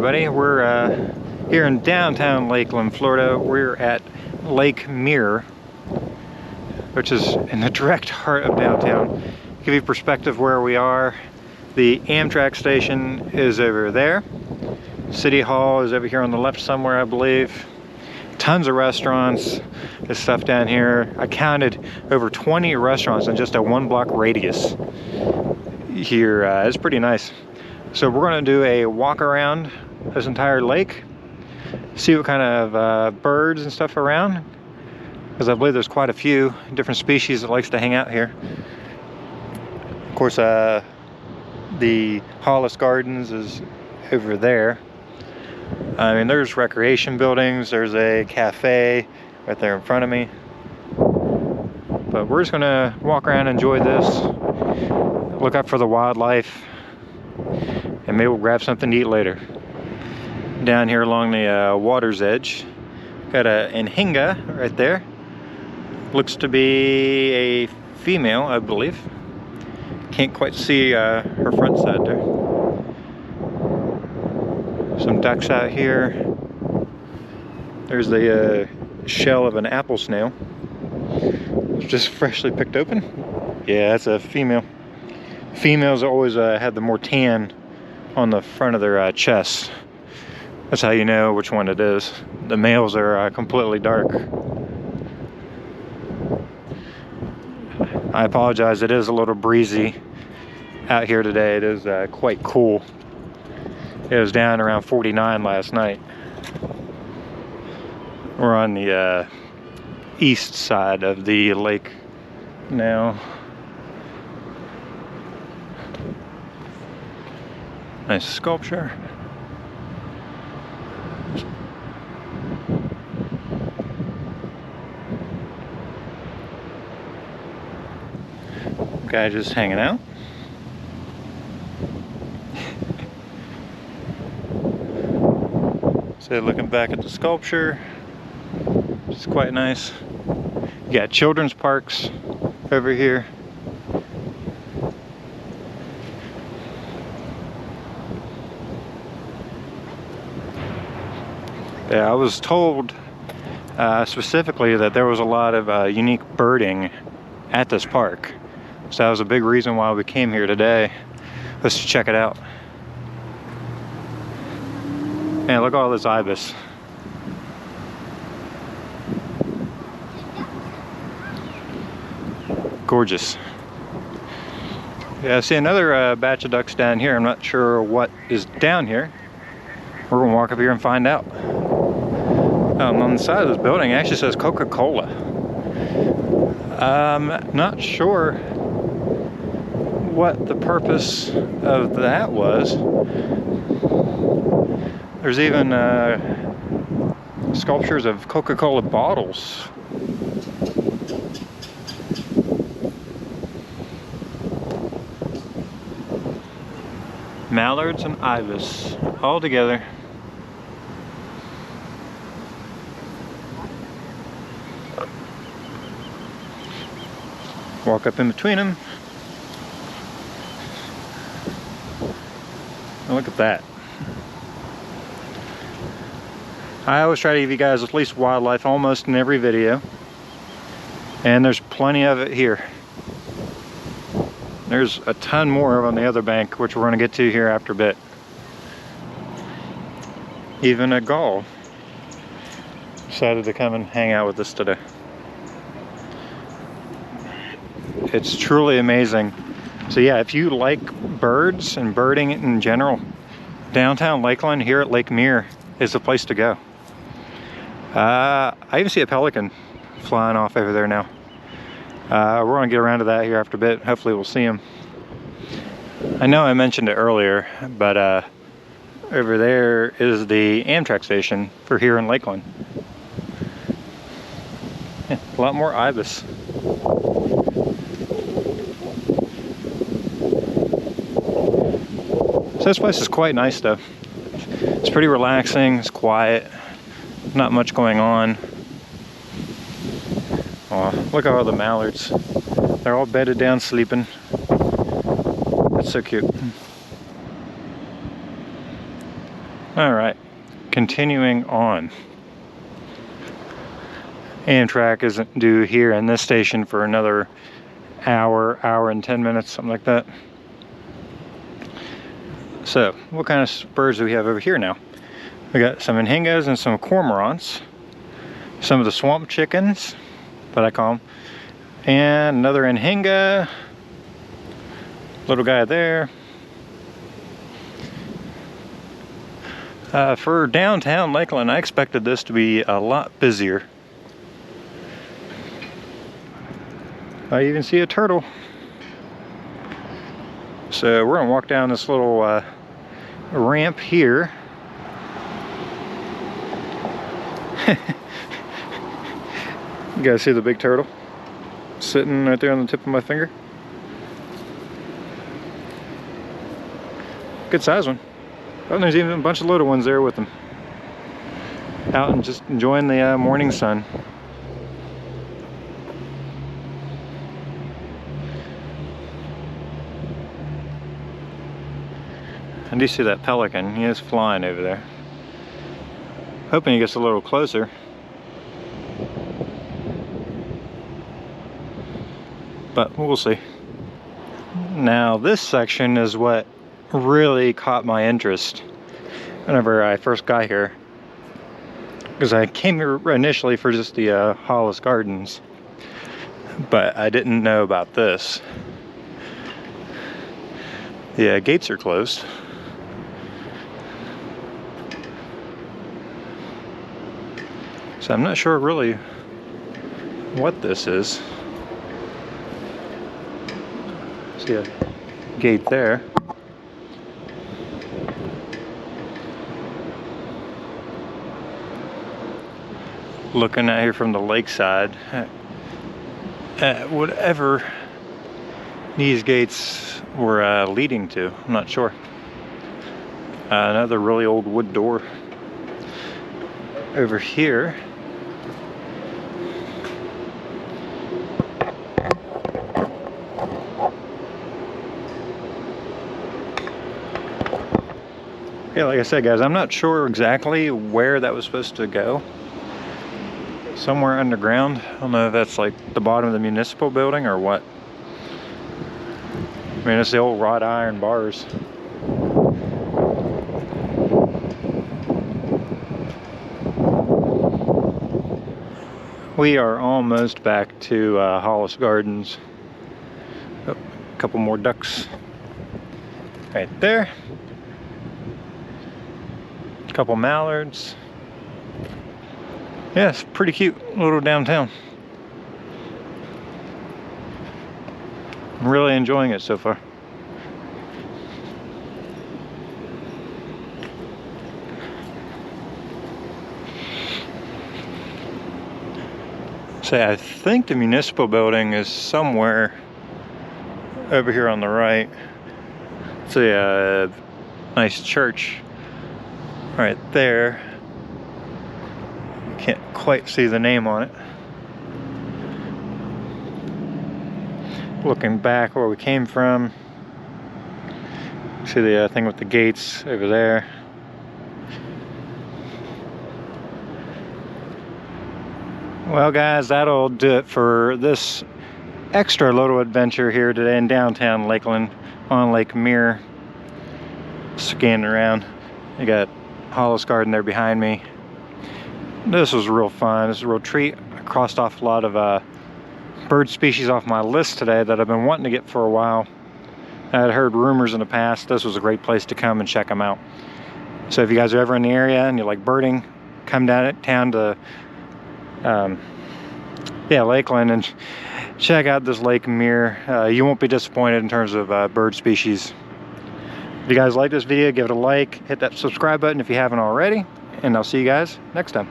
everybody. We're here in downtown Lakeland, Florida. We're at Lake Mirror, which is in the direct heart of downtown. To give you perspective where we are, the Amtrak station is over there. City Hall is over here on the left somewhere, I believe. Tons of restaurants and stuff down here. I counted over 20 restaurants in just a 1-block radius here. It's pretty nice. So we're going to do a walk around this entire lake, see what kind of birds and stuff around, because I believe there's quite a few different species that likes to hang out here. Of course, the Hollis Gardens is over there. I mean, there's recreation buildings, there's a cafe right there in front of me. But we're just gonna walk around and enjoy this, look out for the wildlife, and maybe we'll grab something to eat later. Down here along the water's edge, got a Anhinga right there. Looks to be a female, I believe. Can't quite see her front side there. Some ducks out here. There's the shell of an apple snail. It's just freshly picked open. Yeah, that's a female. Females always have the more tan on the front of their chest. That's how you know which one it is. The males are completely dark. I apologize, it is a little breezy out here today. It is quite cool. It was down around 49 last night. We're on the east side of the lake now. Nice sculpture. Guy just hanging out. So looking back at the sculpture, it's quite nice. You got children's parks over here. Yeah, I was told specifically that there was a lot of unique birding at this park. So that was a big reason why we came here today. Let's check it out. Man, look at all this ibis. Gorgeous. Yeah, I see another batch of ducks down here. I'm not sure what is down here. We're gonna walk up here and find out. On the side of this building, it actually says Coca-Cola. Not sure what the purpose of that was. There's even sculptures of Coca-Cola bottles. Mallards and ibis all together. Walk up in between them. And look at that. I always try to give you guys at least wildlife almost in every video. And there's plenty of it here. There's a ton more on the other bank, which we're going to get to here after a bit. Even a gull decided to come and hang out with us today. It's truly amazing. So yeah, if you like birds and birding in general, downtown Lakeland here at Lake Mirror is the place to go. I even see a pelican flying off over there now. We're gonna get around to that here after a bit. Hopefully we'll see him. I know I mentioned it earlier, but over there is the Amtrak station for here in Lakeland. Yeah, a lot more ibis. So this place is quite nice though. It's pretty relaxing, it's quiet, not much going on. Oh, look at all the mallards. They're all bedded down sleeping. That's so cute. All right, continuing on. Amtrak isn't due here in this station for another hour and 10 minutes, something like that. So, what kind of birds do we have over here now? We got some anhingos and some cormorants. Some of the swamp chickens, that I call them. And another anhinga. Little guy there. For downtown Lakeland, I expected this to be a lot busier. I even see a turtle. So we're gonna walk down this little ramp here. You guys see the big turtle sitting right there on the tip of my finger? Good size one. Oh, there's even a bunch of little ones there with them. Out and just enjoying the morning sun. I do see that pelican. He is flying over there. Hoping he gets a little closer. But we'll see. Now this section is what really caught my interest whenever I first got here. Because I came here initially for just the Hollis Gardens. But I didn't know about this. The gates are closed. So I'm not sure really what this is. See a gate there. Looking at here from the lakeside, whatever these gates were leading to, I'm not sure. Another really old wood door over here. Yeah, like I said, guys, I'm not sure exactly where that was supposed to go. Somewhere underground. I don't know if that's like the bottom of the municipal building or what. I mean, it's the old wrought iron bars. We are almost back to Hollis Gardens. Oh, a couple more ducks right there. A couple mallards. Yeah, it's pretty cute little downtown. I'm really enjoying it so far. Say, I think the municipal building is somewhere over here on the right. It's a nice church right there. Can't quite see the name on it. Looking back where we came from. See the thing with the gates over there. Well, guys, that'll do it for this extra little adventure here today in downtown Lakeland on Lake Mirror. Scanning around. You got Hollis Garden there behind me. This was real fun. This is a real treat. I crossed off a lot of bird species off my list today that I've been wanting to get for a while. I had heard rumors in the past. This was a great place to come and check them out. So if you guys are ever in the area and you like birding, come down to Lakeland and check out this Lake Mirror. You won't be disappointed in terms of bird species. If you guys like this video, give it a like, hit that subscribe button if you haven't already, and I'll see you guys next time.